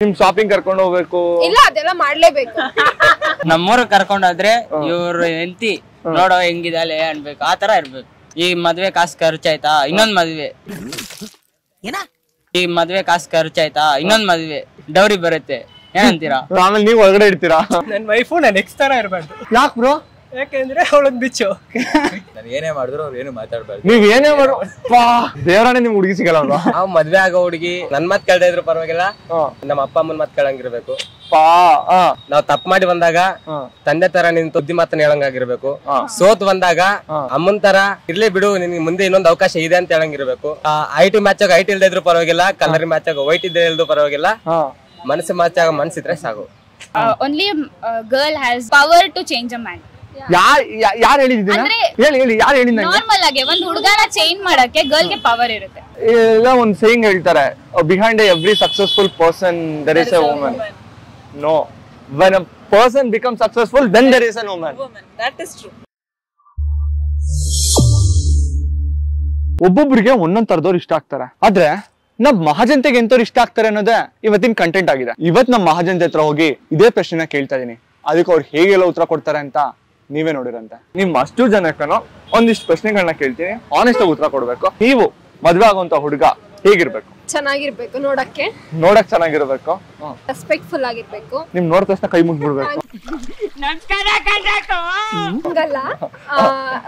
ನಿಮ್ ಶಾಪಿಂಗ್ ಕರ್ಕೊಂಡು ಹೋಗ್ಬೇಕು ಇಲ್ಲ ಅದೆಲ್ಲ ಮಾಡ್ಲೇಬೇಕು ನಮ್ಮೂರ್ ಕರ್ಕೊಂಡೋದ್ರೆ ಇವ್ರು ಎಂತಿ ನೋಡೋ ಹೆಂಗಿದಾಲೆ ಅನ್ಬೇಕು ಆತರ ಇರ್ಬೇಕು ಈ ಮದ್ವೆ ಕಾಸು ಖರ್ಚಾಯ್ತಾ ಇನ್ನೊಂದ್ ಮದ್ವೆ ಈ ಮದ್ವೆ ಕಾಸು ಖರ್ಚಾಯ್ತಾ ಇನ್ನೊಂದ್ ಮದ್ವೆ ಡೌರಿ ಬರುತ್ತೆ ಏನಂತೀರಾ ಆಮೇಲೆ ನೀವ್ ಒಳಗಡೆ ಇಡ್ತೀರಾ ನನ್ ವೈಫು ನನ್ ಎಕ್ಸ್ ತರ ಇರ್ಬಾರ್ದು ಯಾಕೆ ಬ್ರೋ ಯಾಕಂದ್ರೆ ಅವಳೊಂದ್ ಬಿಚ್ಚು ನಾನು ಏನೇ ಮಾಡಿದ್ರು ಅವ್ರು ಏನು ಮಾತಾಡ್ಬಾರ್ದು ನೀವ್ ಏನೇ ಮಾಡು ದೇವರಾಣೆ ನಿಮ್ ಹುಡುಗಿ ಸಿಗಲ್ಲ ಅಲ್ವಾ ನಾವ್ ಮದ್ವೆ ಆಗೋ ಹುಡುಗಿ ನನ್ ಮಾತ್ ಕೇಳ್ತಾ ಇದ್ರು ಪರವಾಗಿಲ್ಲ ನಮ್ಮ ಅಪ್ಪ ಅಮ್ಮನ್ ಮಾತ್ ಕೇಳಂಗಿರ್ಬೇಕು ನಾವ್ ತಪ್ಪು ಮಾಡಿ ಬಂದಾಗ ತಂದೆ ತರ ನಿನ್ ತುದ್ದಿ ಮಾತನ್ನ ಹೇಳಂಗಾಗಿರ್ಬೇಕು ಸೋತ್ ಬಂದಾಗ ಅಮ್ಮನ್ ತರ ಇರ್ಲಿ ಬಿಡು ನಿನ್ಗೆ ಮುಂದೆ ಇನ್ನೊಂದು ಅವಕಾಶ ಇದೆ ಅಂತ ಹೇಳಂಗಿರ್ಬೇಕು ಐಟಿ ಮ್ಯಾಚ್ ಆಗ ಐಟಿ ಇಲ್ದೇ ಇದ್ರು ಪರವಾಗಿಲ್ಲ ಕಲರ್ ಮ್ಯಾಚ್ ಆಗ ವೈಟ್ ಇದ್ದೇ ಇಲ್ದು ಪರವಾಗಿಲ್ಲ ಮನಸ್ಸು ಮ್ಯಾಚ್ ಆಗ ಮನ್ಸಿದ್ರೆ ಸಾಕು only a girl has power to change a man. ಯಾರು ಹೇಳಿದ್ದೀನಿ ಹೇಳಿ ಯಾರು ಹೇಳಿದ್ ನಾರ್ಮಲ್ ಆಗಿ ಒಂದ್ ಹುಡುಗನ ಚೇಂಜ್ ಮಾಡಕ್ಕೆ ಗರ್ಲ್ ಗೆ ಪವರ್ ಇರುತ್ತೆ ಎಲ್ಲ ಒಂದ್ ಸೇಯಿಂಗ್ ಹೇಳ್ತಾರೆ behind every successful person there is a woman no when a person becomes successful then there is a woman that is true ಒಬ್ಬೊಬ್ಬರಿಗೆ ಒಂದೊಂದ್ ತರದವ್ರು ಇಷ್ಟ ಆಗ್ತಾರೆ ಆದ್ರೆ ನಮ್ ಮಹಾಜನತೆಗೆ ಎಂತವ್ರು ಇಷ್ಟ ಆಗ್ತಾರೆ ಅನ್ನೋದೇ ಇವತ್ತಿನ ಕಂಟೆಂಟ್ ಆಗಿದೆ ಇವತ್ ನಮ್ ಮಹಾಜನತೆ ಹತ್ರ ಹೋಗಿ ಇದೇ ಪ್ರಶ್ನೆನ ಕೇಳ್ತಾ ಇದೀನಿ ಅದಕ್ಕೆ ಅವ್ರು ಹೇಗೆಲ್ಲ ಉತ್ತರ ಕೊಡ್ತಾರೆ ಅಂತ ನೀವೇ ನೋಡಿರಂತೆ ನಿಮ್ ಅಷ್ಟು ಜನಕ್ಕನೋ ಒಂದಿಷ್ಟು ಪ್ರಶ್ನೆಗಳನ್ನ ಕೇಳ್ತೀನಿ ಆನೆಸ್ಟ್ ಆಗಿ ಉತ್ತರ ಕೊಡ್ಬೇಕು ನೀವು ಮದ್ವೆ ಆಗುವಂತ ಹುಡುಗ ಹೇಗಿರ್ಬೇಕು ಚೆನ್ನಾಗಿರ್ಬೇಕು ನೋಡಕ್ ಚೆನ್ನಾಗಿರ್ಬೇಕು ರೆಸ್ಪೆಕ್ಟ್ಫುಲ್ ಆಗಿರ್ಬೇಕು ನಿಮ್ ನೋಡಿದ ತಕ್ಷಣ ಕೈ ಮುಗ್ಬಿಡ್ಬೇಕು ಹಂಗಲ್ಲ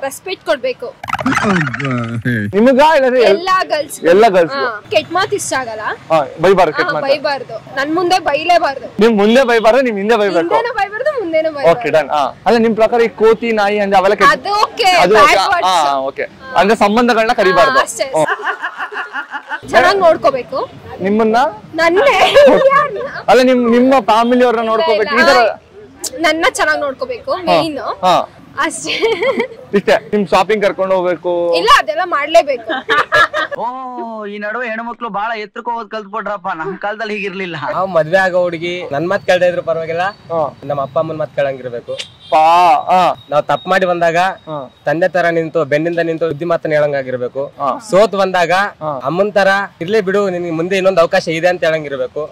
ರೆಸ್ಪೆಕ್ಟ್ ಕೊಡ್ಬೇಕು ನಿಮಗ ಎಲ್ಲ ಗರ್ಲ್ಸ್ ಕೆಟ್ಟ ಮಾತು ಇಷ್ಟ ಆಗಲ್ಲ ಬೈಬಾರ್ದು ನನ್ ಮುಂದೆ ಬೈಲೇಬಾರ್ದು ನಿಮ್ ಮುಂದೆ ಬೈಬಾರ್ದು ನಿಮ್ ಹಿಂದೆ ಬೈಬೇಕು ಬೈಬಾರ್ದು ಮುಂದೆನೂ ಓಕೆ ಡನ್ ಅಲ್ಲ ನಿಮ್ ಪ್ರಕಾರ ಈ ಕೋತಿ ನಾಯಿ ಅಂದ್ರೆ ಅವೆಲ್ಲ ಅದು ಓಕೆ ಅಂದ್ರೆ ಸಂಬಂಧಗಳನ್ನ ಕರಿಬಾರ್ದು ಚೆನ್ನಾಗಿ ನೋಡ್ಕೋಬೇಕು ನಿಮ್ಮನ್ನ ನನ್ನೇ ಅಲ್ಲ ನಿಮ್ಮ ಫ್ಯಾಮಿಲಿ ಅವ್ರನ್ನ ನೋಡ್ಕೋಬೇಕು ಈ ತರ ನನ್ನ ಚೆನ್ನಾಗಿ ನೋಡ್ಕೋಬೇಕು ಮೇನ್ ಅಷ್ಟೇ ಇಷ್ಟೇ ನಿಮ್ ಶಾಪಿಂಗ್ ಕರ್ಕೊಂಡು ಹೋಗ್ಬೇಕು ಇಲ್ಲ ಅದೆಲ್ಲ ಮಾಡ್ಲೇಬೇಕು ಓ ಈ ನಡುವೆ ಹೆಣ್ಮಕ್ಳು ಬಹಳ ಎತ್ತರಕ್ಕೆ ಹೋಗೋದ್ ಕಲ್ತ್ಬಿಟ್ರಪ್ಪ ನಮ್ ಕಾಲದಲ್ಲಿ ಹೀಗಿರ್ಲಿಲ್ಲ ನಾವ್ ಮದ್ವೆ ಆಗೋ ಹುಡುಗಿ ನನ್ ಮಾತ್ ಕೇಳ್ತಾ ಇದ್ರು ಪರವಾಗಿಲ್ಲ ನಮ್ಮ ಅಪ್ಪ ಅಮ್ಮನ್ ಮಾತ್ ಕೇಳಂಗಿರ್ಬೇಕು ನಾವ್ ತಪ್ಪು ಮಾಡಿ ಬಂದಾಗ ತಂದೆ ತರ ನಿಂತು ಬೆನ್ನಿಂದ ನಿಂತು ಬುದ್ಧಿ ಮಾತನ್ನ ಹೇಳಂಗಾಗಿರ್ಬೇಕು ಸೋತ್ ಬಂದಾಗ ಅಮ್ಮನ್ ತರ ಇರ್ಲಿ ಬಿಡು ನಿನ್ಗೆ ಮುಂದೆ ಇನ್ನೊಂದು ಅವಕಾಶ ಇದೆ ಅಂತ ಹೇಳಂಗಿರ್ಬೇಕು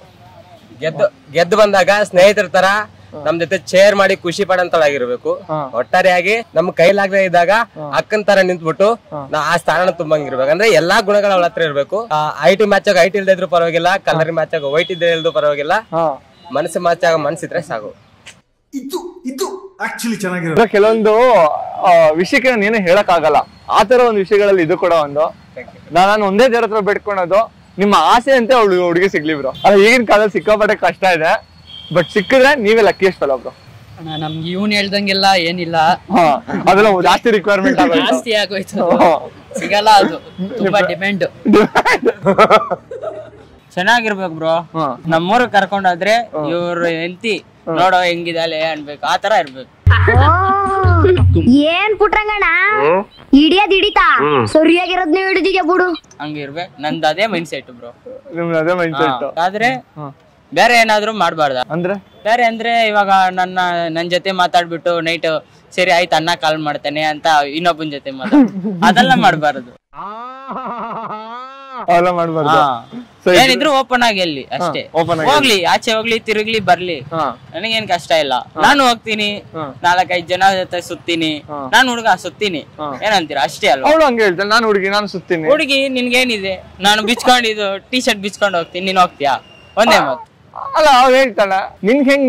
ಗೆದ್ದು ಬಂದಾಗ ಸ್ನೇಹಿತರ ತರ ನಮ್ ಜೊತೆ ಶೇರ್ ಮಾಡಿ ಖುಷಿ ಪಡಂತಳಾಗಿರ್ಬೇಕು ಒಟ್ಟಾರೆಯಾಗಿ ನಮ್ ಕೈಲಾಗದೆ ಇದ್ದಾಗ ಅಕ್ಕನ್ ತರ ನಿಂತ್ಬಿಟ್ಟು ನಾ ಆ ಸ್ಥಾನ ತುಂಬಂಗಿರ್ಬೇಕು ಅಂದ್ರೆ ಎಲ್ಲಾ ಗುಣಗಳ ಅವಳ ಹತ್ರ ಇರ್ಬೇಕು ಐಟಿ ಮ್ಯಾಚ್ ಆಗ ಐಟಿ ಇಲ್ದೇ ಇದ್ರು ಪರವಾಗಿಲ್ಲ ಕಲರ್ ಮ್ಯಾಚ್ ಆಗ ವೈಟ್ ಇದ್ದೇ ಇಲ್ದು ಪರವಾಗಿಲ್ಲ ಮನಸ್ಸು ಮ್ಯಾಚ್ ಆಗ ಮನ್ಸಿದ್ರೆ ಸಾಕು ಕೆಲವೊಂದು ವಿಷಯಕ್ಕೆ ನಾನು ಏನು ಹೇಳಕ್ ಆಗಲ್ಲ ಆತರ ಒಂದು ವಿಷಯಗಳಲ್ಲಿ ಇದು ಕೂಡ ಒಂದು ನಾನು ಒಂದೇ ದೇವ್ರ ಹತ್ರ ಬೇಡ್ಕೊಳೋದು ನಿಮ್ಮ ಆಸೆ ಅಂತ ಹುಡುಗಿ ಸಿಗ್ಲಿ ಬ್ರೋ ಅಲ್ಲ ಈಗಿನ ಕಾಲದಲ್ಲಿ ಸಿಕ್ಕಾಪಟ್ಟೆ ಕಷ್ಟ ಇದೆ ಬಟ್ ಸಿಕ್ಕಿದ್ರೆ ನೀವೇ ಲಕ್ಕಿಯಸ್ಟ್ ಅಲ್ಲ ಬ್ರೋ ನಮ್ಗೆ ಇವ್ನ್ ಹೇಳ್ದಂಗೆಲ್ಲ ಏನಿಲ್ಲ ಅದೆಲ್ಲ ಜಾಸ್ತಿ ರಿಕ್ವೈರ್ಮೆಂಟ್ ಜಾಸ್ತಿ ಆಗೋಯ್ತು ಸಿಗಲ್ಲ ಅದು ತುಂಬಾ ಡಿಮ್ಯಾಂಡ್ ಚೆನ್ನಾಗಿರ್ಬೇಕು ಬ್ರೋ ನಮ್ಮೂರ್ ಕರ್ಕೊಂಡೋದ್ರೆ ಇವ್ರು ಎಂತಿ ನೋಡೋ ಹೆಂಗಿದಾಲೆ ಅನ್ಬೇಕು ಆತರ ಇರ್ಬೇಕು ಏನ್ ಪುಟ್ರಂಗಣ್ಣ ಹಿಡಿಯೋದ್ ಹಿಡಿತಾ ಸರಿಯಾಗಿರೋದ್ನ ಹಿಡಿದಿದ್ಯಾ ಬಿಡು ಹಂಗಿರ್ಬೇಕು ನಂದು ಅದೇ ಮೈಂಡ್ ಸೆಟ್ ಬ್ರೋ ನಿಮ್ದು ಅದೇ ಮೈಂಡ್ ಸೆಟ್ ಆದ್ರೆ ಬೇರೆ ಏನಾದ್ರು ಮಾಡ್ಬಾರ್ದ ಬೇರೆ ಅಂದ್ರೆ ಇವಾಗ ನನ್ ಜೊತೆ ಮಾತಾಡ್ಬಿಟ್ಟು ನೈಟ್ ಸರಿ ಆಯ್ತು ಅಣ್ಣ ಕಾಲ್ ಮಾಡ್ತೇನೆ ಅಂತ ಇನ್ನೊಬ್ಬನ ಜೊತೆ ಅದೆಲ್ಲ ಮಾಡ್ಬಾರ್ದು ಏನಿದ್ರು ಓಪನ್ ಆಗಿ ಎಲ್ಲಿ ಅಷ್ಟೇ ಹೋಗ್ಲಿ ಆಚೆ ಹೋಗ್ಲಿ ತಿರುಗ್ಲಿ ಬರ್ಲಿ ನನಗೇನ್ ಕಷ್ಟ ಇಲ್ಲ ನಾನು ಹೋಗ್ತೀನಿ 4-5 ಜನ ಜೊತೆ ಸುತ್ತೀನಿ ನಾನು ಹುಡುಗ ಸುತ್ತೀನಿ ಏನಂತೀರಾ ಅಷ್ಟೇ ಅಲ್ವಾ ನಾನು ಸುತ್ತೀನಿ ಹುಡುಗಿ ನಿನ್ಗೇನಿದೆ ನಾನು ಬಿಚ್ಕೊಂಡಿದ್ದು ಟೀ ಶರ್ಟ್ ಬಿಚ್ಕೊಂಡು ಹೋಗ್ತೀನಿ ನೀನ್ ಹೋಗ್ತೀಯಾ ಒಂದೇ ಮಾತು ಅಲ್ಲ ಅವ್ರು ಹೇಳ್ತಾಳ ನಿನ್ಗೆ ಹೆಂಗ್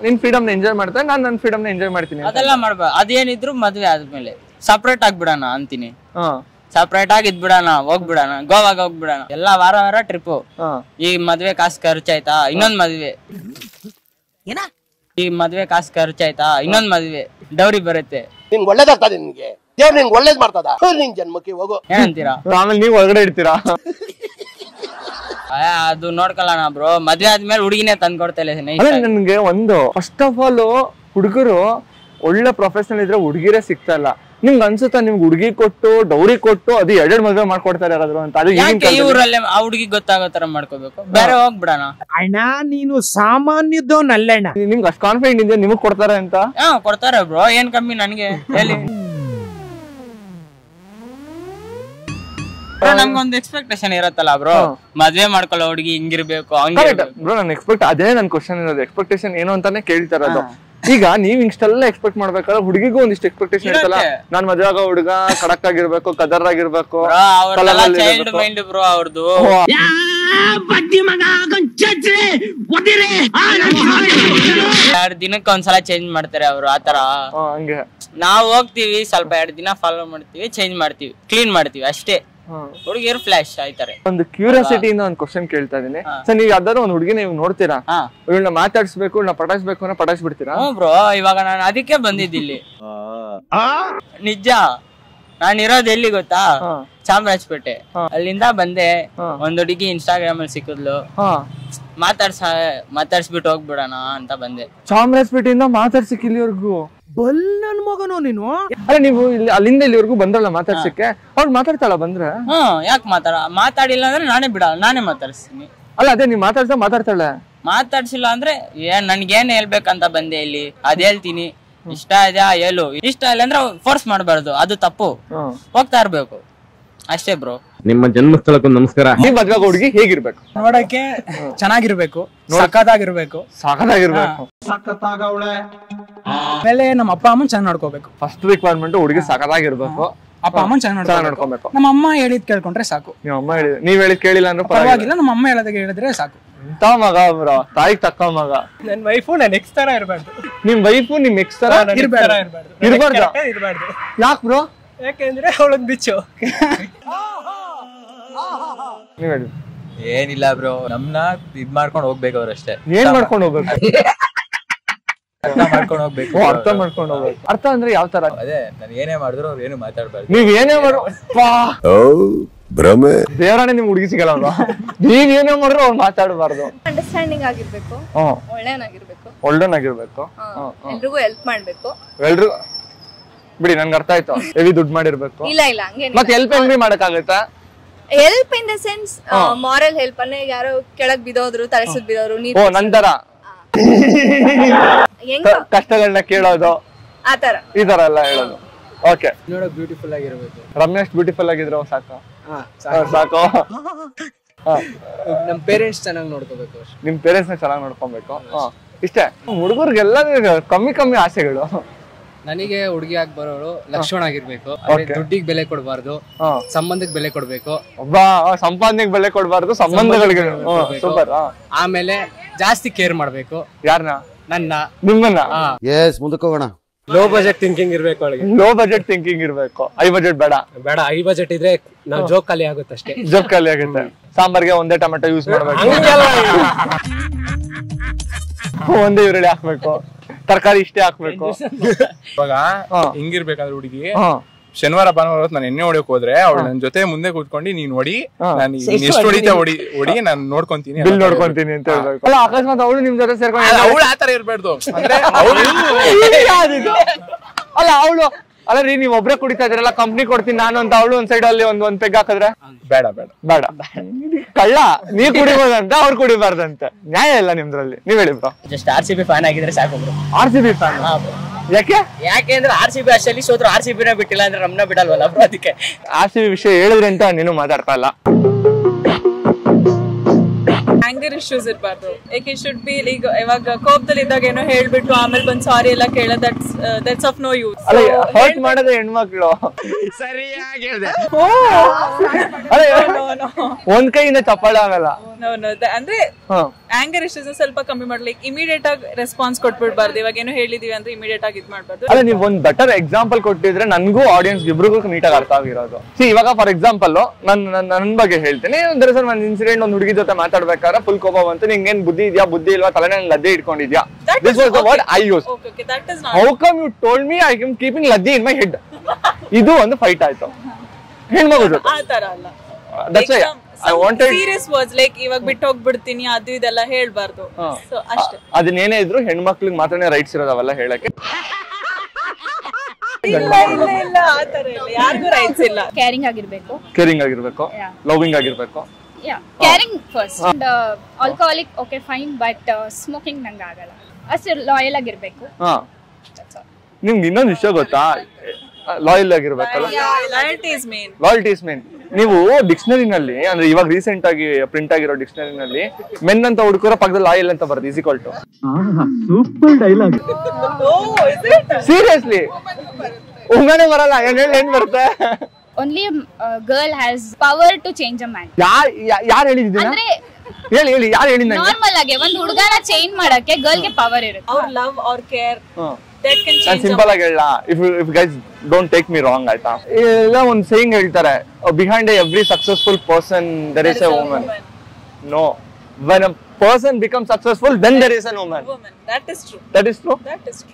ನಿನ್ ಫ್ರೀಡಮ್ ನ ಎಂಜಾಯ್ ಮಾಡ್ತಾನೆ ನಾನ್ ನನ್ ಫ್ರೀಡಮ್ ನ ಎಂಜಾಯ್ ಮಾಡ್ತೀನಿ ಅದೆಲ್ಲ ಮಾಡ್ಬಾರ್ದು ಅದೇನಿದ್ರು ಮದ್ವೆ ಆದ್ಮೇಲೆ ಸಪ್ರೇಟ್ ಆಗ್ಬಿಡಣ ಅಂತೀನಿ ಸಪ್ರೇಟ್ ಆಗಿ ಇದ್ಬಿಡಣ ಹೋಗ್ಬಿಡಣ ಗೋವಾಗ ಹೋಗ್ಬಿಡಣ ಎಲ್ಲಾ ವಾರ ಟ್ರಿಪ್ ಈ ಮದ್ವೆ ಕಾಸು ಖರ್ಚಾಯ್ತಾ ಇನ್ನೊಂದ್ ಮದ್ವೆ ಈ ಮದ್ವೆ ಕಾಸು ಖರ್ಚಾಯ್ತಾ ಇನ್ನೊಂದ್ ಮದ್ವೆ ಡೌರಿ ಬರುತ್ತೆ ನಿನ್ಗೆ ಒಳ್ಳೇದಾಗ್ತದೆ ನಿನ್ಗೆ ದೇವ್ರು ನಿನ್ಗೆ ಒಳ್ಳೇದ್ ಮಾಡ್ತದ ನಿನ್ ಜನ್ಮಕ್ಕೆ ಹೋಗೋ ಏನಂತೀರಾ ಆಮೇಲೆ ನೀವು ಒಳಗಡೆ ಇಡ್ತೀರಾ ಅದು ನೋಡ್ಕೊಳ್ಳೋಣ ಬ್ರೋ ಮದ್ವೆ ಆದ್ಮೇಲೆ ಹುಡುಗಿನೇ ತಂದ್ಕೊಡ್ತಾ ನನ್ಗೆ ಒಂದು ಫಸ್ಟ್ ಆಫ್ ಆಲ್ ಹುಡುಗರು ಒಳ್ಳೆ ಪ್ರೊಫೆಷನಲ್ ಇದ್ರೆ ಹುಡುಗಿರೇ ಸಿಗ್ತಾ ಇಲ್ಲ ನಿಮ್ಗೆ ಅನ್ಸುತ್ತಾ ನಿಮ್ಗೆ ಹುಡುಗಿ ಕೊಟ್ಟು ಡೌರಿ ಕೊಟ್ಟು ಅದು 2 ಮದ್ವೆ ಮಾಡ್ಕೊಡ್ತಾರೆ ಯಾರಾದ್ರು ಅಂತ ಅದು ಇವ್ರಲ್ಲೇ ಆ ಹುಡುಗಿ ಗೊತ್ತಾಗೋ ತರ ಮಾಡ್ಕೋಬೇಕು ಬೇರೆ ಹೋಗ್ಬಿಡಣ ಅಣ್ಣ ನೀನು ಸಾಮಾನ್ಯದವನಲ್ಲಣ್ಣ ನಿಮ್ಗೆ ಅಷ್ಟು ಕಾನ್ಫಿಡೆಂಟ್ ಇದೆ ನಿಮಗ್ ಕೊಡ್ತಾರೆ ಅಂತ ಕೊಡ್ತಾರೆ ಬ್ರೋ ಏನ್ ಕಮ್ಮಿ ನನ್ಗೆ ಹೇಳಿ ನಮ್ಗೊಂದು ಎಕ್ಸ್ಪೆಕ್ಟೇಷನ್ ಇರತ್ತಲ್ಲ ಬ್ರೋ, ಮದ್ವೆ ಮಾಡ್ಕೊಳ್ಳೋ ಹುಡುಗಿ ಹಿಂಗಿರ್ಬೇಕು ಬ್ರೋ. ನನ್ ಅದೇ ನನ್ ಕ್ವಶನ್ ಇರೋದು, ಎಕ್ಸ್ಪೆಕ್ಟೇಷನ್ ಏನು ಅಂತಾನೆ ಕೇಳ್ತಾ ಇರೋದು. ಈಗ ನೀವ್ ಇಷ್ಟೆಲ್ಲ ಎಕ್ಸ್ಪೆಕ್ಟ್ ಮಾಡ್ಬೇಕಾದ್ರೆ ಹುಡುಗಿಗೂ ಒಂದಿಷ್ಟು ಎಕ್ಸ್ಪೆಕ್ಟೇಷನ್ ಇರ್ತಲ್ಲ. ನಾನ್ ಮದ್ವೆ ಆಗೋ ಹುಡುಗ ಖಡಕ್ ಆಗಿರ್ಬೇಕು, ಕದರ್ ಆಗಿರ್ಬೇಕು, ಚೈಲ್ಡ್ ಮೈಂಡ್ ಬ್ರೋ ಅವ್ರದ್ದು. 2 ದಿನಕ್ಕೆ ಒಂದ್ಸಲ ಚೇಂಜ್ ಮಾಡ್ತಾರೆ ಅವ್ರು, ಆತರ. ಹಂಗೆ ನಾವ್ ಹೋಗ್ತಿವಿ, ಸ್ವಲ್ಪ 2 ದಿನ ಫಾಲೋ ಮಾಡ್ತೀವಿ, ಚೇಂಜ್ ಮಾಡ್ತೀವಿ, ಕ್ಲೀನ್ ಮಾಡ್ತೀವಿ ಅಷ್ಟೇ. ಹುಡುಗಿಯರು ಫ್ಲಾಶ್ ಆಯ್ತಾರೆ. ಒಂದು ಕ್ಯೂರಿಯಾಸಿಟಿಯಿಂದ ಒಂದು ಕ್ವಶನ್ ಕೇಳ್ತಾ ಇದೀನಿ. ಸರ್, ನೀವ್ ಯಾವ್ದಾದ್ರು ಒಂದ್ ಹುಡುಗಿ ನೀವು ನೋಡ್ತೀರಾ, ಇವಳನ್ನ ಮಾತಾಡ್ಸ್ಬೇಕು, ಇವಳನ್ನ ಪಟಾಯಿಸ್ಬೇಕು ಅಂದ್ರೆ ಪಟಾಯಿಸ್ಬಿಡ್ತೀರಾ? ಬ್ರೋ, ಇವಾಗ ನಾನು ಅದಕ್ಕೆ ಬಂದಿದ್ದಿಲ್ಲಿ. ನಿಜ, ನಾನ್ ಇರೋದು ಎಲ್ಲಿ ಗೊತ್ತಾ? ಚಾಮರಾಜಪೇಟೆ. ಅಲ್ಲಿಂದ ಬಂದೆ. ಒಂದ್ ಹುಡುಗಿ ಇನ್ಸ್ಟಾಗ್ರಾಮ್ ಅಲ್ಲಿ ಸಿಕ್ಕಿದ್ಲು, ಮಾತಾಡ್ಸ್ಬಿಟ್ಟು ಹೋಗ್ಬಿಡೋಣ ಅಂತ ಬಂದೆ. ಚಾಮರಾಜಪೇಟೆಯಿಂದ ಮಾತಾಡ್ಸಿಕ್ ಇಲ್ಲಿವರೆಗೂ? ನನ್ ಮಗನೋ ನೀನು. ಅಲ್ಲ, ನೀವು ಅಲ್ಲಿಂದ ಇಲ್ಲಿವರೆಗೂ ಬಂದ್ರಲ್ಲ ಮಾತಾಡ್ಸಕ್ಕೆ, ಅವ್ರು ಮಾತಾಡ್ತಾಳ ಬಂದ್ರೆ? ಯಾಕೆ ಮಾತಾಡಿಲ್ಲ ಅಂದ್ರೆ ನಾನೇ ಮಾತಾಡ್ಸ್ತೀನಿ. ಅಲ್ಲ, ಅದೇ ನೀವ್ ಮಾತಾಡ್ತಾಳೆ. ಮಾತಾಡ್ಸಿಲ್ಲ ಅಂದ್ರೆ ನನ್ಗೇನ್ ಹೇಳ್ಬೇಕಂತ ಬಂದೆ ಇಲ್ಲಿ, ಅದ್ ಹೇಳ್ತೀನಿ. ಇಷ್ಟ ಇದೆಯಾ ಹೇಳು, ಇಷ್ಟ ಇಲ್ಲ ಅಂದ್ರೆ ಫೋರ್ಸ್ ಮಾಡ್ಬಾರ್ದು, ಅದು ತಪ್ಪು. ಹೋಗ್ತಾ ಇರ್ಬೇಕು ಅಷ್ಟೇ ಬ್ರೋ. ನಿಮ್ಮ ಜನ್ಮಸ್ಥಳಕ್ಕೂ ನಮಸ್ಕಾರ. ನಿಮ್ ಮದ್ವೆ ಹುಡುಗಿ ಹೇಗಿರ್ಬೇಕು? ನೋಡಕ್ಕೆ ಚೆನ್ನಾಗಿರ್ಬೇಕು, ಸಖತ್ತಾಗಿರ್ಬೇಕು. ಆಮೇಲೆ ನಮ್ಮ ಅಪ್ಪ ಅಮ್ಮನ್ ಚೆನ್ನಾಗಿ ನೋಡ್ಕೋಬೇಕು. ಫಸ್ಟ್ ರಿಕ್ವೈರ್ಮೆಂಟ್ ಹುಡುಗಿ ಸಖತ್ತಾಗಿರ್ಬೇಕು, ಅಪ್ಪ ಅಮ್ಮನ್ ಚೆನ್ನಾಗಿ ನೋಡ್ಕೋಬೇಕು. ನಮ್ಮ ಅಮ್ಮ ಹೇಳಿದ್ ಕೇಳ್ಕೊಂಡ್ರೆ ಸಾಕು. ನಿಮ್ಮ ಅಮ್ಮ ನೀವ್ ಹೇಳಿದ್ ಕೇಳಿಲ್ಲ ಅಂದ್ರೆ ಪರವಾಗಿಲ್ಲ, ನಮ್ಮ ಅಮ್ಮ ಹೇಳಿದ್ರೆ ಸಾಕು. ಎಂತ ಮಗ ಬ್ರೋ, ತಾಯಿಗ್ ತಕ್ಕ ಮಗ. ನನ್ ವೈಫು ನನ್ ಎಕ್ಸ್ ತರ ಇರ್ಬಾರ್ದು. ನಿಮ್ ವೈಫು ನಿಮ್ ಎಕ್ಸ್ ತರ ಇರ್ಬಾರ್ದು. ಯಾಕೆ ಬ್ರೋ? ಯಾಕೆಂದ್ರೆ ಅವಳೊಂದ್ ಬಿಚ್ಚು. ನೀವ್ ಹೇಳಿ. ಏನಿಲ್ಲ ಬ್ರೋ, ನಮ್ನ ಇದ್ ಮಾಡ್ಕೊಂಡ್ ಹೋಗ್ಬೇಕು ಅವ್ರಷ್ಟೇ. ಏನ್ ಮಾಡ್ಕೊಂಡ್ ಹೋಗ್ಬೇಕು? ಅರ್ಥ ಮಾಡ್ಕೊಂಡ್ ಹೋಗ್ಬೇಕು. ಅರ್ಥ ಮಾಡ್ಕೊಂಡ್ ಹೋಗ್ಬೇಕು. ಅರ್ಥ ಅಂದ್ರೆ ಯಾವ ತರ? ಅದೇ ನಾನು ಏನೇ ಮಾಡಿದ್ರು ಅವ್ರು ಏನು ಮಾತಾಡ್ಬಾರ್ದು. ನೀವ್ ಏನೇ ಮಾಡೋ ಭ್ರಮೆ, ದೇವರಾಣೆ ನಿಮ್ ಹುಡುಗಿ ಸಿಗಲ್ಲ ಅವ್ರು. ನೀವ್ ಏನೇ ಮಾಡ್ರು ಅವ್ರು ಮಾತಾಡಬಾರ್ದು. ಅಂಡರ್ಸ್ಟ್ಯಾಂಡಿಂಗ್ ಆಗಿರ್ಬೇಕು, ಒಳ್ಳೆನಾಗಿರ್ಬೇಕು, ಎಲ್ರಿಗೂ ಹೆಲ್ಪ್ ಮಾಡ್ಬೇಕು. ಎಲ್ರು ಬಿಡಿ, ನನ್ಗೆ ಅರ್ಥ ಆಯ್ತು. ಹೆವಿ ದುಡ್ಡು ಮಾಡಿರ್ಬೇಕು. ಇಲ್ಲ ಹಂಗೇನಿಲ್ಲ. ಮತ್ತೆ ಹೆಲ್ಪ್ ಹೆಂಗ್ರಿ ಮಾಡಕ್ಕಾಗತ್ತಾ? Help in the sense moral help. ಅಂದ್ರೆ ಯಾರೋ ಕೆಳಗ್ ಬಿದ್ದೋದ್ರು, ತಲೆಸುದ್ ಬಿದ್ದೋರು, ಓ ನಂತರ ಕಷ್ಟಗಳನ್ನ ಕೇಳೋದು, ಆತರ ಈ ತರ ಎಲ್ಲ ಹೇಳೋದು. ಓಕೆ, ನೋಡಕ್ ಬ್ಯೂಟಿಫುಲ್ ಆಗಿರ್ಬೇಕು. ರಮ್ಯಷ್ಟು ಬ್ಯೂಟಿಫುಲ್ ಆಗಿದ್ರು ಸಾಕು. ಸಾಕು. ನಮ್ ಪೇರೆಂಟ್ಸ್ ಚೆನ್ನಾಗಿ ನೋಡ್ಕೋಬೇಕು. ನಿಮ್ ಪೇರೆಂಟ್ಸ್ ನ ಚೆನ್ನಾಗಿ ನೋಡ್ಕೊಬೇಕು. ಇಷ್ಟೇ. ಹುಡುಗರಿಗೆಲ್ಲ ಕಮ್ಮಿ ಆಸೆಗಳು. ನನಗೆ ಹುಡುಗಿ ಆಗಿ ಬರೋರು ಲಕ್ಷಣ ಆಗಿರ್ಬೇಕು, ದುಡ್ಡಿಗೆ ಬೆಲೆ ಕೊಡಬಾರ್ದು, ಸಂಬಂಧಕ್ಕೆ ಬೆಲೆ ಕೊಡ್ಬೇಕು. ಸಂಪಾದನೆಗೆ ಬೆಲೆ ಕೊಡಬಾರ್ದು, ಸಂಬಂಧಗಳಿಗೆ. ಸೂಪರ್. ಆಮೇಲೆ ಜಾಸ್ತಿ ಕೇರ್ ಮಾಡ್ಬೇಕು. ಯಾರನ್ನ? ನಿಮ್ಮನ್ನ. ಮುಂದಕ್ಕೆ ಹೋಗೋಣ. ಲೋ ಬಜೆಟ್ ಥಿಂಕಿಂಗ್ ಇರ್ಬೇಕು ಅವಳಿಗೆ. ಲೋ ಬಜೆಟ್ ಥಿಂಕಿಂಗ್ ಇರ್ಬೇಕು. ಹೈ ಬಜೆಟ್ ಬೇಡ. ಹೈ ಬಜೆಟ್ ಇದ್ರೆ ನಾವು ಜೋಕ್ ಖಾಲಿ ಆಗುತ್ತೆ ಅಷ್ಟೇ. ಜೋಕ್ ಖಾಲಿ ಆಗುತ್ತೆ. ಸಾಂಬಾರ್ಗೆ ಒಂದೇ ಟೊಮೆಟೊ ಯೂಸ್ ಮಾಡ್ಬೇಕು, ಒಂದೇ ಈರುಳ್ಳಿ ಹಾಕ್ಬೇಕು, ತರಕಾರಿ ಇಷ್ಟೇ ಹಾಕ್ಬೇಕು. ಇವಾಗ ಹಿಂಗಿರ್ಬೇಕಾದ್ರೆ ಹುಡುಗಿ ಶನಿವಾರ ಭಾನುವಾರ ನಾನು ಎಣ್ಣೆ ಹೊಡಿಯಕ್ ಹೋದ್ರೆ ಅವಳು ನನ್ ಜೊತೆ ಮುಂದೆ ಕೂತ್ಕೊಂಡು ನೀನ್ ಹೊಡಿ, ನಾನು ಎಷ್ಟು ಹೊಡಿತಾ ಹೊಡಿ ನಾನು ನೋಡ್ಕೊಂತೀನಿ, ಬಿಲ್ ನೋಡ್ಕೊಂತೀನಿ ಅಂತ ಹೇಳ್ಬೇಕು. ಅಲ್ಲ, ಅಕಸ್ಮಾತ್ ಅವಳು ನಿಮ್ ಜೊತೆ ಸೇರ್ಕೊಂಡು ಅವಳು ಆತರ ಇರ್ಬಾರ್ದು. ಅಂದ್ರೆ ಅಲ್ಲ ಅವಳು ಅಲ್ಲ ರೀ, ನೀವ್ ಒಬ್ರೇ ಕುಡಿತಾ ಇದ್ರಲ್ಲ, ಕಂಪ್ನಿ ಕೊಡ್ತೀನಿ ನಾನು ಅಂತ ಅವಳು ಒಂದ್ ಸೈಡ್ ಅಲ್ಲಿ ಒಂದ್ ಪೆಗ್ ಹಾಕಿದ್ರೆ ಬೇಡ ಬೇಡ ಬೇಡ. ಕಳ್ಳ, ನೀವ್ ಕುಡಿಬೋದಂತ ಅವ್ರು ಕುಡಿಬಾರ್ದಂತ. ನ್ಯಾಯ ಇಲ್ಲ ನಿಮ್ದ್ರಲ್ಲಿ. ನೀವ್ ಹೇಳಿ ಬ್ರೋ. ಜಸ್ಟ್ RCB ಫ್ಯಾನ್ ಆಗಿದ್ರೆ ಸಾಕು ಬ್ರೋ. RCB fan? ಯಾಕೆ ಅಂದ್ರೆ RCB ಅಷ್ಟಲ್ಲಿ ಸೋದ್ರು RCB ನ ಬಿಟ್ಟಿಲ್ಲ ಅಂದ್ರೆ ನಮ್ನ ಬಿಡಲ್ವಲ್ಲ ಬ್ರೋ, ಅದಕ್ಕೆ. RCB ವಿಷಯ ಹೇಳಿದ್ರೆ ಅಂತ ನೀನು ಮಾತಾಡ್ತಾ ಇಲ್ಲ. ಆಂಗರ್ ಇಶ್ಯೂಸ್ ಇರಬಾರ್ದು. ಏಕೆ ಶುಡ್ ಬಿ ಲೈಕ್ ಇವಾಗ ಕೋಪದಲ್ಲಿ ಇದ್ದಾಗ ಏನೋ ಹೇಳ್ಬಿಟ್ಟು ಆಮೇಲೆ ಬಂದ್ ಸಾರಿ ಎಲ್ಲ ಕೇಳೋದು, ದಟ್ಸ್ ಆಫ್ ನೋ ಯೂಸ್. ಅಲ್ಲ, ಹರ್ಟ್ ಮಾಡೋದು ಹೆಣ್ಮಕ್ಳು. ಸರಿಯಾಗಿ ಹೇಳಿದೆ. ಒಂದ್ ಕೈಯಿಂದ ಚಪ್ಪಾಳೆ ಆಗಲ್ಲ. ಅಂದ್ರೆ ಆಂಗರ್ ಇಶ್ಯೂಸ್ ಸ್ವಲ್ಪ ಕಮ್ಮಿ ಮಾಡ್ಲಿಕ್ಕೆ ಇಮಿಡಿಯೇಟ್ ಆಗಿ ರೆಸ್ಪಾನ್ಸ್ ಕೊಟ್ಬಿಡ್ಬಾರ್ದು. ಇವಾಗ ಏನೋ ಹೇಳಿದೀವಿ ಅಂತ ಇಮಿಡಿಯೇಟ್ ಆಗಿ ಇದ್ ಮಾಡ್ಬಾರ್ದು. ಅಲ್ಲ, ನೀವು ಒಂದ್ ಬೆಟರ್ ಎಕ್ಸಾಂಪಲ್ ಕೊಟ್ಟಿದ್ರೆ ನನ್ಗೂ ಆಡಿಯನ್ಸ್ ಇಬ್ರಿಗೂ ನೀಟಾಗಿ ಅರ್ಥ ಆಗಿರೋದು. ಇವಾಗ ಫಾರ್ ಎಕ್ಸಾಂಪಲ್ ನನ್ ಬಗ್ಗೆ ಹೇಳ್ತೀನಿ. ಒಂದ್ ಇನ್ಸಿಡೆಂಟ್, ಒಂದ್ ಹುಡುಗಿ ಜೊತೆ ಮಾತಾಡ್ಬೇಕಾದ್ರೆ ಫುಲ್ ಕೋಪ ಬಂತು. ನಿಂಗೇನ್ ಬುದ್ಧಿ ಇದೆಯಾ, ಬುದ್ಧಿ ಇಲ್ವಾ, ತಲೆನೇ ಲದ್ದೆ ಇಟ್ಕೊಂಡಿದ್ಯಾ? This was the word I used. How come you told me I am keeping laddi in my head? ಇದು ಒಂದು ಫೈಟ್ ಆಯ್ತು ಹೆಣ್ಮಗು ಜೊತೆ. ಆತರ ಅಲ್ಲ. That's why I wanted serious words like ಇವಾಗ ಬಿಟ್ಟು ಹೋಗ್ಬಿಡ್ತೀನಿ ಅದು ಇದೆಲ್ಲ ಹೇಳ್ಬಾರ್ದು. ಸೊ ಅಷ್ಟೇ. ಅದನ್ನೇನೇ ಇದ್ರು ಹೆಣ್ಮಕ್ಳಿಗೆ ಮಾತ್ರನೇ ರೈಟ್ಸ್ ಇರೋದವೆಲ್ಲ ಹೇಳಕ್ಕೆ. ಇಲ್ಲ ಆತರ ಇಲ್ಲ, ಯಾರಿಗೂ ರೈಟ್ಸ್ ಇಲ್ಲ. ಕೇರಿಂಗ್ ಆಗಿರ್ಬೇಕು, ಲವಿಂಗ್ ಆಗಿರ್ಬೇಕು. Caring first. Alcoholic okay fine, but smoking ನಂಗೆ ಆಗಲ್ಲ. ಅಷ್ಟು ಲಾಯಲ್ ಆಗಿರ್ಬೇಕು. ನಿಮ್ಗೆ ಇನ್ನೊಂದು ವಿಷಯ ಗೊತ್ತಾ? ಲಾಯಲ್ ಆಗಿರ್ಬೇಕಲ್ಲ. Loyalty is main. Loyalty is main. ನೀವು ಡಿಕ್ಷನರಿನಲ್ಲಿ ಅಂದ್ರೆ ಇವಾಗ ರೀಸೆಂಟ್ ಆಗಿ ಪ್ರಿಂಟ್ ಆಗಿರೋ ಡಿಕ್ಷನರಿನಲ್ಲಿ ಮೆನ್ ಅಂತ ಹುಡುಕರ ಪಕ್ಕದಲ್ಲಿ ಲಾಯಲ್ ಅಂತ ಬರುತ್ತೆ equal to. Super dialogue. Seriously ಉಂಗನೆ ಬರಲ್ಲ ಏನ್ ಬರುತ್ತೆ. Only a girl has power to change a man. ಯಾರು ಹೇಳಿದ್ದೀರಾ? ಅಂದ್ರೆ ಹೇಳಿ ಯಾರು ಹೇಳಿದ? ನಾರ್ಮಲ್ ಆಗಿ ಒಂದು ಹುಡುಗನ ಚೇಂಜ್ ಮಾಡಕ್ಕೆ ಗರ್ಲ್ ಗೆ ಪವರ್ ಇರುತ್ತೆ. Our love or care that can change. ನಾನು ಸಿಂಪಲ್ ಆಗಿ ಹೇಳ, if guys don't take me wrong ಆಯ್ತಾ, ಎಲ್ಲ ಒಂದು ಸೇಯಿಂಗ್ ಹೇಳ್ತಾರೆ, behind every successful person there is a woman. No, when a person becomes successful then there is a woman. That is true. That is true.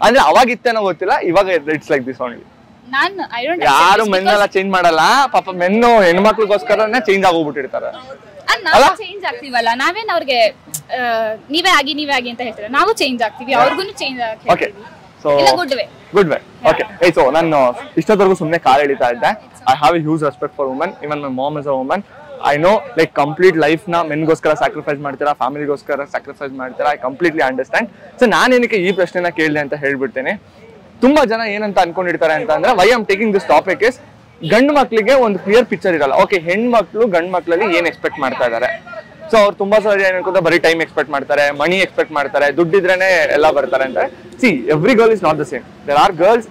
ಅಂದ್ರೆ ಅವಾಗಿತ್ತೇನೋ ಗೊತ್ತಿಲ್ಲ, ಇವಾಗ it's like this only. ಯಾರು ಮೆನ್ನೆಲ್ಲ change ಮಾಡಲ್ಲ ಪಾಪ, ಮೆನ್ನು ಹೆಣ್ಮಕ್ಳಿಗೋಸ್ಕರನೇ change ಆಗೋಗ್ಬಿಟ್ಟಿರ್ತಾರೆ. ನಾವು change ಆಗ್ತೀವಲ್ಲ, ನಾವೇನ್ ಅವ್ರಿಗೆ ನೀವೇ ಆಗಿ ಅಂತ ಹೇಳ್ತಾರೆ, ನಾವು ಚೇಂಜ್ ಆಗ್ತೀವಿ, ಅವ್ರಿಗೂ ಚೇಂಜ್ ಆಗ್ತೀವಿ. Good way. ಓಕೆ, ಸೊ ನಾನು ಇಷ್ಟೊತ್ತವರೆಗೂ ಸುಮ್ಮನೆ ಕಾಲ್ ಎಳಿತಾ ಇದ್ದೆ. I have A huge respect for women. Even my mom is a woman. I know like complete life ನ ಮೆನ್ಗೋಸ್ಕರ ಸ್ಯಾಕ್ರಿಫೈಸ್ ಮಾಡ್ತೀರಾ, ಫ್ಯಾಮಿಲಿಗೋಸ್ಕರ ಸ್ಯಾಕ್ರಿಫೈಸ್ ಮಾಡ್ತೀರಾ. I completely understand. ಸೊ ನಾನೇನಕ್ಕೆ ಈ ಪ್ರಶ್ನೆನ ಕೇಳಿದೆ ಅಂತ ಹೇಳ್ಬಿಡ್ತೇನೆ. ತುಂಬಾ ಜನ ಏನಂತ ಅನ್ಕೊಂಡಿರ್ತಾರೆ ಅಂತ ಅಂದ್ರೆ, why am taking this topic is, ಗಂಡು ಮಕ್ಳಿಗೆ ಒಂದು ಕ್ಲಿಯರ್ ಪಿಕ್ಚರ್ ಇರಲ್ಲ. ಓಕೆ, ಹೆಣ್ಮಕ್ಳು ಗಂಡು ಮಕ್ಳಲ್ಲಿ ಏನ್ ಎಕ್ಸ್ಪೆಕ್ಟ್ ಮಾಡ್ತಾ ಇದಾರೆ. ಸೊ ಅವ್ರು ತುಂಬಾ ಸಲ ಏನ್ ಅನ್ಕೋತಾರೆ, ಬರೀ ಟೈಮ್ ಎಕ್ಸ್ಪೆಕ್ಟ್ ಮಾಡ್ತಾರೆ, ಮನಿ ಎಕ್ಸ್ಪೆಕ್ಟ್ ಮಾಡ್ತಾರೆ, ದುಡ್ಡಿದ್ರೇನೆ ಎಲ್ಲ ಬರ್ತಾರೆ ಅಂತ. See, every girl is not the same. There are girls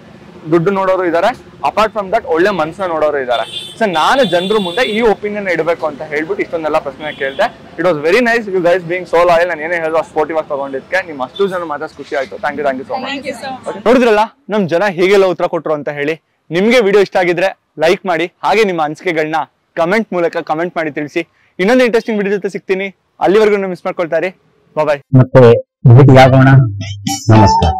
ದುಡ್ಡು ನೋಡೋರು ಇದಾರೆ, ಅಪಾರ್ಟ್ ಫ್ರಮ್ ದಟ್ ಒಳ್ಳೆ ಮನ್ಸನ್ನ ನೋಡೋರು ಇದಾರೆ. ಸೊ ನಾನು ಜನರ ಮುಂದೆ ಈ ಒಪಿನಿಯನ್ ಇಡಬೇಕು ಅಂತ ಹೇಳ್ಬಿಟ್ಟು ಇಷ್ಟೊಂದೆಲ್ಲ ಪ್ರಶ್ನೆ ಕೇಳಿದೆ. It was very nice, you guys being so loyal. ನಾನು ಏನೇ ಹೇಳೋ ಸ್ಪೋರ್ಟಿವ್ ಆಗಿ ತಗೊಂಡಿದ್ಕೆ ನಿಮ್ ಅಷ್ಟು ಜನ ಮಾತಾಡ್ ಖುಷಿ ಆಯ್ತು. Thank you so much. ನೋಡಿದ್ರಲ್ಲ ನಮ್ ಜನ ಹೇಗೆಲ್ಲ ಉತ್ತರ ಕೊಟ್ರು ಅಂತ ಹೇಳಿ. ನಿಮ್ಗೆ ವಿಡಿಯೋ ಇಷ್ಟ ಆಗಿದ್ರೆ ಲೈಕ್ ಮಾಡಿ, ಹಾಗೆ ನಿಮ್ಮ ಅನಿಸಿಕೆಗಳನ್ನ ಕಮೆಂಟ್ ಮೂಲಕ ಕಮೆಂಟ್ ಮಾಡಿ ತಿಳಿಸಿ. ಇನ್ನೊಂದು ಇಂಟ್ರೆಸ್ಟಿಂಗ್ ವಿಡಿಯೋ ಜೊತೆ ಸಿಗ್ತೀನಿ. ಅಲ್ಲಿವರೆಗೂ ಮಿಸ್ ಮಾಡ್ಕೊಳ್ತಾರೆ. ಬಾಯ್. ಮತ್ತೆ ಭೇಟಿಯಾಗೋಣ. ನಮಸ್ಕಾರ.